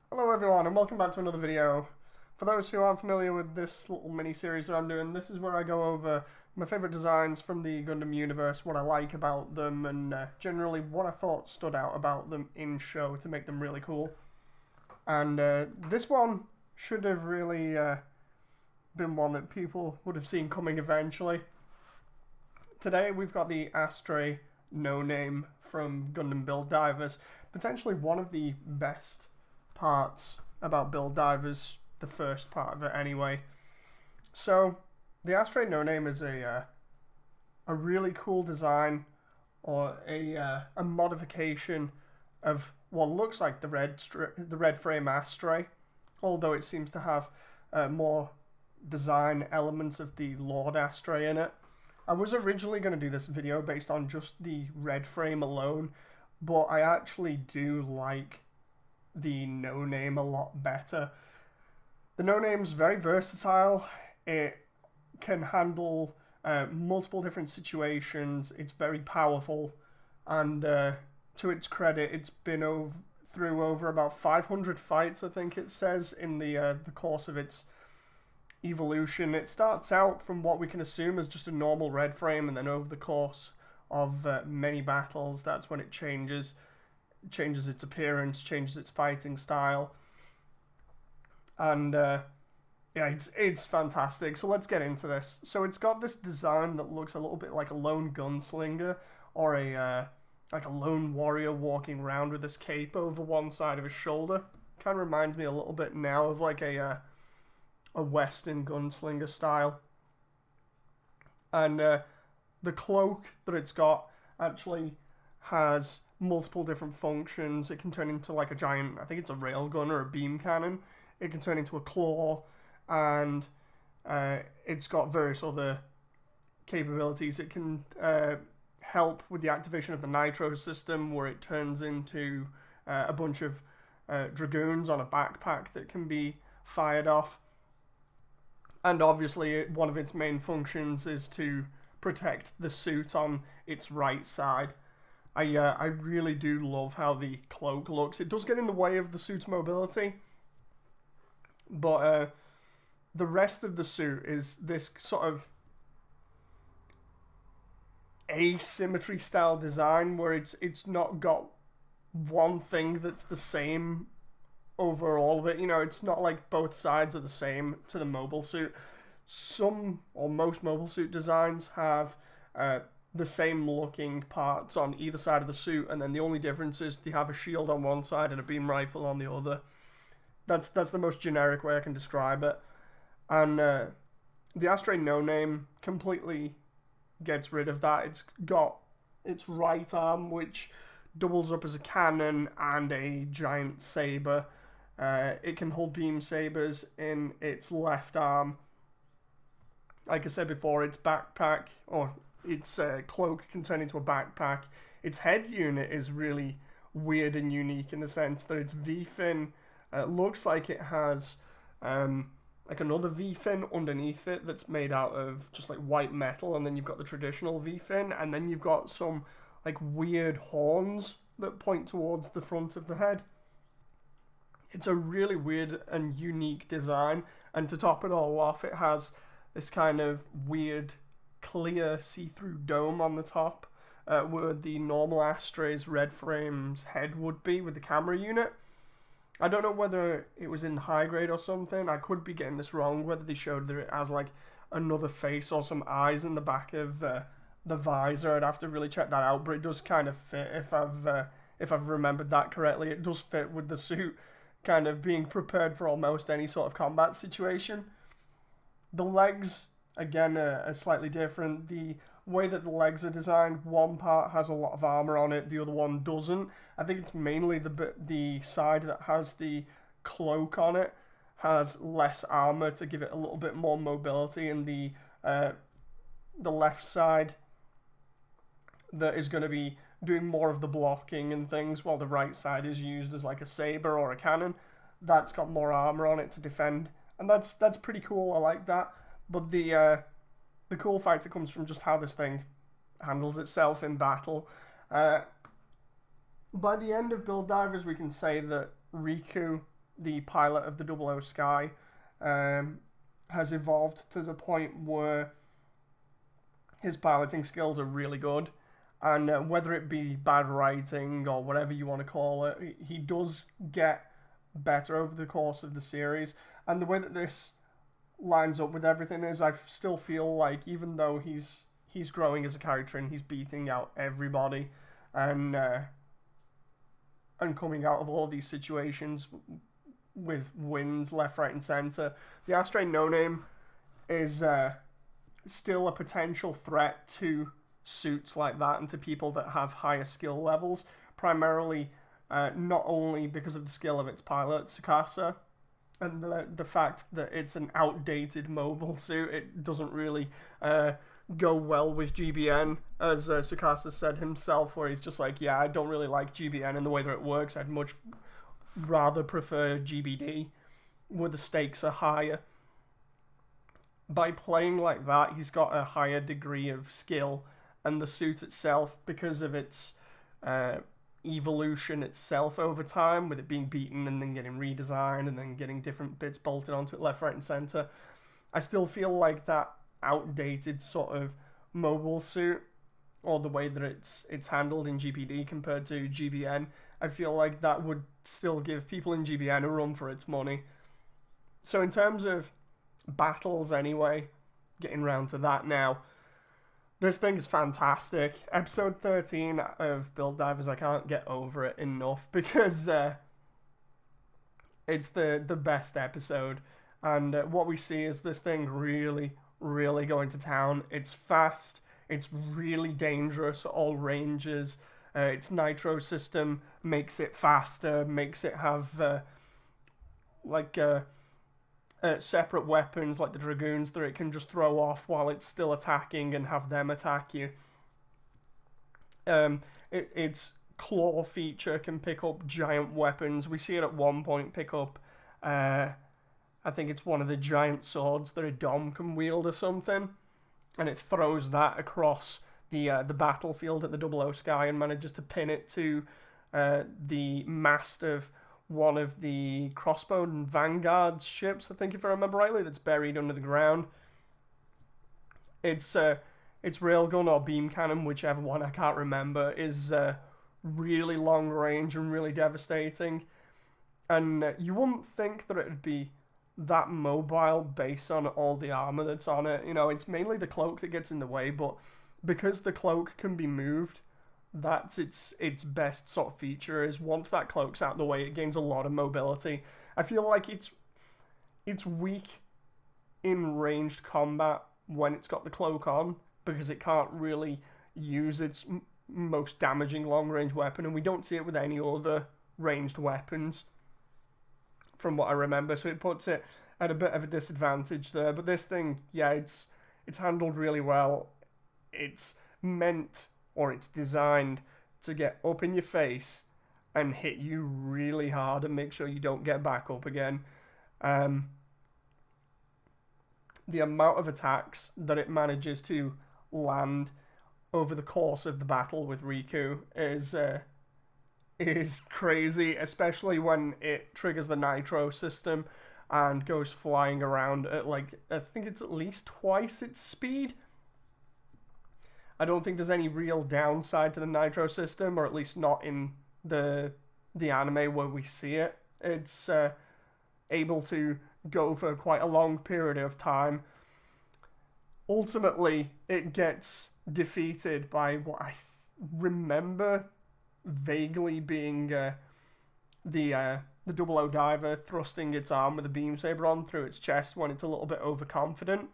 Hello everyone and welcome back to another video. For those who aren't familiar with this little mini-series that I'm doing, this is where I go over my favourite designs from the Gundam universe, what I like about them, and generally what I thought stood out about them in show to make them really cool. And this one should have really been one that people would have seen coming eventually. Today we've got the Astray No Name from Gundam Build Divers, potentially one of the best parts about Build Divers, the first part of it anyway. So the Astray No Name is a really cool design, or a modification of what looks like the red frame Astray, although it seems to have more design elements of the Lord Astray in it. I was originally going to do this video based on just the red frame alone, but I actually do like the No Name a lot better. The No Name's very versatile. It can handle multiple different situations. It's very powerful, and to its credit, it's been through over about 500 fights, I think it says, in the course of its evolution. It starts out from what we can assume as just a normal red frame, and then over the course of many battles, that's when it changes its appearance, changes its fighting style, and yeah, it's fantastic. So let's get into this. So it's got this design that looks a little bit like a lone gunslinger, or a like a lone warrior walking around with his cape over one side of his shoulder. Kind of reminds me a little bit now of like a Western gunslinger style. And the cloak that it's got actually has multiple different functions. It can turn into like a giant, I think it's a railgun or a beam cannon. It can turn into a claw, and it's got various other capabilities. It can help with the activation of the nitro system, where it turns into a bunch of dragoons on a backpack that can be fired off. And obviously one of its main functions is to protect the suit on its right side. I really do love how the cloak looks. It does get in the way of the suit's mobility, but the rest of the suit is this sort of asymmetry style design, where it's not got one thing that's the same over all of it. You know, it's not like both sides are the same to the mobile suit. Some or most mobile suit designs have the same looking parts on either side of the suit, and then the only difference is they have a shield on one side and a beam rifle on the other. That's the most generic way I can describe it. And the Astray No Name completely gets rid of that. It's got its right arm, which doubles up as a cannon and a giant saber. It can hold beam sabers in its left arm. Like I said before, its backpack, or its cloak, can turn into a backpack. Its head unit is really weird and unique in the sense that its V-fin looks like it has like another V-fin underneath it that's made out of just like white metal, and then you've got the traditional V-fin, and then you've got some like weird horns that point towards the front of the head. It's a really weird and unique design, and to top it all off, it has this kind of weird clear see-through dome on the top, where the normal Astray's red frame's head would be with the camera unit. I don't know whether it was in the high grade or something. I could be getting this wrong, whether they showed that it has like another face or some eyes in the back of the visor. I'd have to really check that out, but it does kind of fit if I've remembered that correctly. It does fit with the suit kind of being prepared for almost any sort of combat situation. The legs, again, are slightly different. The way that the legs are designed, one part has a lot of armor on it, the other one doesn't. I think it's mainly the side that has the cloak on it has less armor to give it a little bit more mobility, and the left side that is going to be doing more of the blocking and things, while the right side is used as like a saber or a cannon. That's got more armor on it to defend, and that's pretty cool. I like that. But the cool factor comes from just how this thing handles itself in battle. By the end of Build Divers, we can say that Riku the pilot of the Double O Sky, has evolved to the point where his piloting skills are really good. And whether it be bad writing or whatever you want to call it, he does get better over the course of the series. And the way that this lines up with everything is, I still feel like even though he's growing as a character and he's beating out everybody and coming out of all these situations with wins left, right, and center, the Astray No Name is still a potential threat to suits like that and to people that have higher skill levels, primarily not only because of the skill of its pilot, Tsukasa, and the fact that it's an outdated mobile suit. It doesn't really go well with GBN, as Tsukasa said himself, where he's just like, yeah, I don't really like GBN and the way that it works. I'd much rather prefer GBD, where the stakes are higher. By playing like that, he's got a higher degree of skill, and the suit itself, because of its evolution itself over time, with it being beaten and then getting redesigned and then getting different bits bolted onto it left, right, and center, I still feel like that outdated sort of mobile suit, or the way that it's handled in GPD compared to GBN, I feel like that would still give people in GBN a run for its money. So in terms of battles anyway, getting round to that now, this thing is fantastic. Episode 13 of Build Divers, I can't get over it enough, because it's the best episode. And what we see is this thing really, really going to town. It's fast. It's really dangerous at all ranges. Its nitro system makes it faster, makes it have separate weapons like the Dragoons that it can just throw off while it's still attacking and have them attack you. Its claw feature can pick up giant weapons. We see it at one point pick up, I think it's one of the giant swords that a Dom can wield or something, and it throws that across the battlefield at the Double O Sky and manages to pin it to the mast of one of the Crossbone Vanguard's ships, I think, if I remember rightly, that's buried under the ground. Its railgun or beam cannon, whichever one, I can't remember, is really long range and really devastating. And you wouldn't think that it'd be that mobile based on all the armor that's on it. You know, it's mainly the cloak that gets in the way, but because the cloak can be moved, that's its best sort of feature, is once that cloak's out of the way, it gains a lot of mobility. I feel like it's weak in ranged combat when it's got the cloak on, because it can't really use its most damaging long-range weapon, and we don't see it with any other ranged weapons, from what I remember, so it puts it at a bit of a disadvantage there. But this thing, yeah, it's handled really well. It's meant, or it's designed to get up in your face and hit you really hard and make sure you don't get back up again. The amount of attacks that it manages to land over the course of the battle with Riku is crazy, especially when it triggers the nitro system and goes flying around at, like, I think it's at least twice its speed. I don't think there's any real downside to the nitro system, or at least not in the anime where we see it. It's able to go for quite a long period of time. Ultimately, it gets defeated by what I remember vaguely being the Double O Diver thrusting its arm with a beam saber on through its chest when it's a little bit overconfident.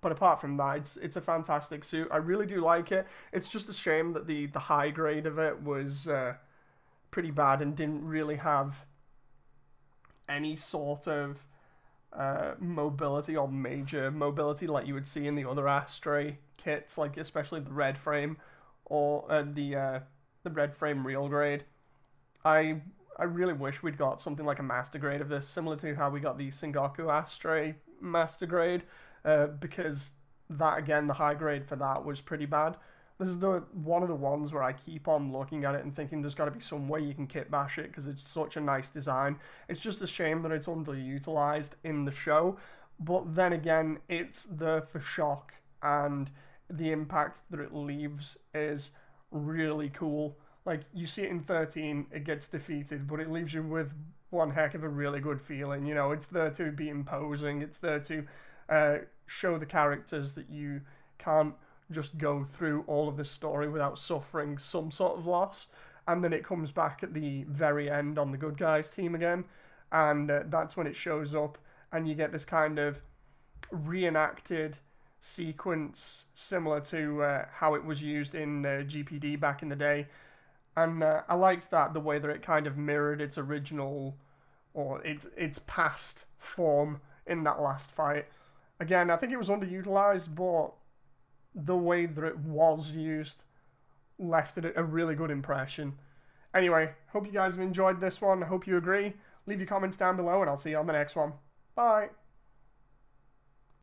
But apart from that, it's a fantastic suit. I really do like it. It's just a shame that the high grade of it was pretty bad and didn't really have any sort of mobility or major mobility like you would see in the other Astray kits, like especially the red frame or the red frame real grade. I really wish we'd got something like a master grade of this, similar to how we got the Sengoku Astray master grade. Because that, again, the high grade for that was pretty bad. This is one of the ones where I keep on looking at it and thinking there's got to be some way you can kit bash it because it's such a nice design. It's just a shame that it's underutilized in the show, but then again, it's there for shock, and the impact that it leaves is really cool. Like, you see it in 13, it gets defeated, but it leaves you with one heck of a really good feeling. You know, it's there to be imposing, it's there to show the characters that you can't just go through all of this story without suffering some sort of loss. And then it comes back at the very end on the good guys team again, and that's when it shows up, and you get this kind of reenacted sequence similar to how it was used in GPD back in the day. And I liked that, the way that it kind of mirrored its original, or its past form in that last fight. Again, I think it was underutilized, but the way that it was used left it a really good impression. Anyway, hope you guys have enjoyed this one. I hope you agree. Leave your comments down below, and I'll see you on the next one. Bye!